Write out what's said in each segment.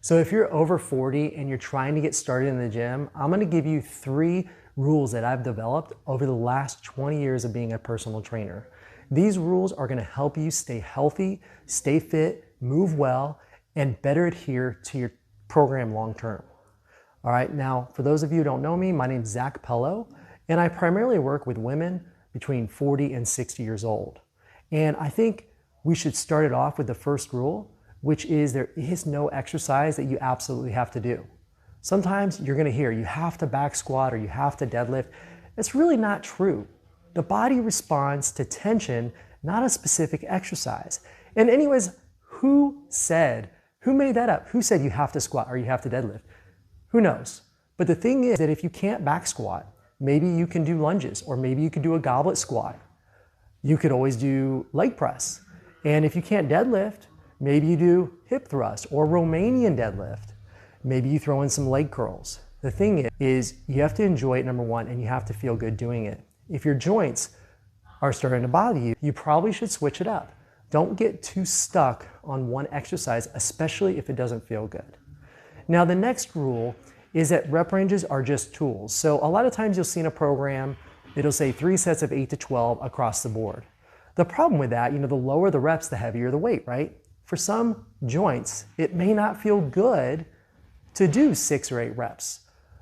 So if you're over 40 and you're trying to get started in the gym, I'm gonna give you 3 rules that I've developed over the last 20 years of being a personal trainer. These rules are gonna help you stay healthy, stay fit, move well, and better adhere to your program long term. All right, now for those of you who don't know me, my name's Zach Pello, and I primarily work with women between 40 and 60 years old. And I think we should start it off with the first rule, which is there is no exercise that you absolutely have to do. Sometimes you're gonna hear you have to back squat or you have to deadlift. It's really not true. The body responds to tension, not a specific exercise. And anyways, who made that up? Who said you have to squat or you have to deadlift? Who knows? But the thing is that if you can't back squat, maybe you can do lunges, or maybe you could do a goblet squat. You could always do leg press. And if you can't deadlift, maybe you do hip thrust or Romanian deadlift. Maybe you throw in some leg curls. The thing is you have to enjoy it, number one, and you have to feel good doing it. If your joints are starting to bother you, you probably should switch it up. Don't get too stuck on one exercise, especially if it doesn't feel good. Now, the next rule is that rep ranges are just tools. So a lot of times you'll see in a program, it'll say 3 sets of 8 to 12 across the board. The problem with that, the lower the reps, the heavier the weight, right? For some joints, it may not feel good to do 6 or 8 reps.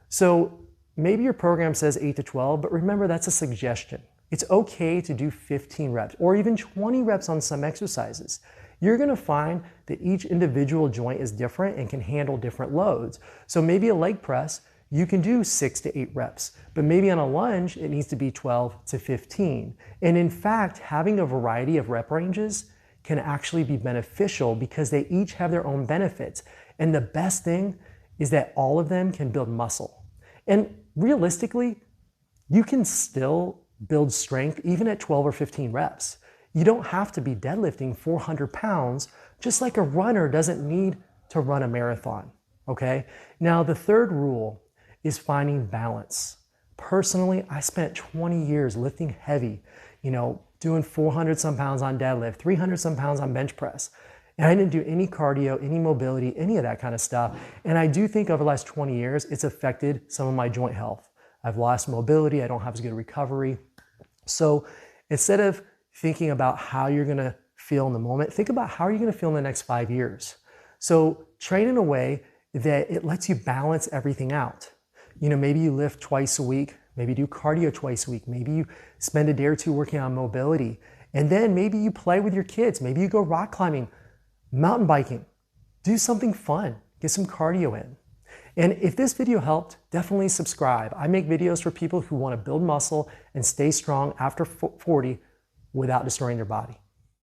So maybe your program says 8 to 12, but remember that's a suggestion. It's okay to do 15 reps or even 20 reps on some exercises. You're gonna find that each individual joint is different and can handle different loads. So maybe a leg press, you can do 6 to 8 reps, but maybe on a lunge, it needs to be 12 to 15. And in fact, having a variety of rep ranges can actually be beneficial because they each have their own benefits. And the best thing is that all of them can build muscle. And realistically, you can still build strength even at 12 or 15 reps. You don't have to be deadlifting 400 pounds, just like a runner doesn't need to run a marathon, okay? Now, the third rule is finding balance. Personally, I spent 20 years lifting heavy, doing 400 some pounds on deadlift, 300 some pounds on bench press. And I didn't do any cardio, any mobility, any of that kind of stuff. And I do think over the last 20 years, it's affected some of my joint health. I've lost mobility, I don't have as good recovery. So instead of thinking about how you're gonna feel in the moment, think about how are you gonna feel in the next 5 years. So train in a way that it lets you balance everything out. Maybe you lift twice a week, maybe do cardio twice a week, maybe you spend a day or two working on mobility, and then maybe you play with your kids, maybe you go rock climbing, mountain biking, do something fun, get some cardio in. And if this video helped, definitely subscribe. I make videos for people who wanna build muscle and stay strong after 40 without destroying their body.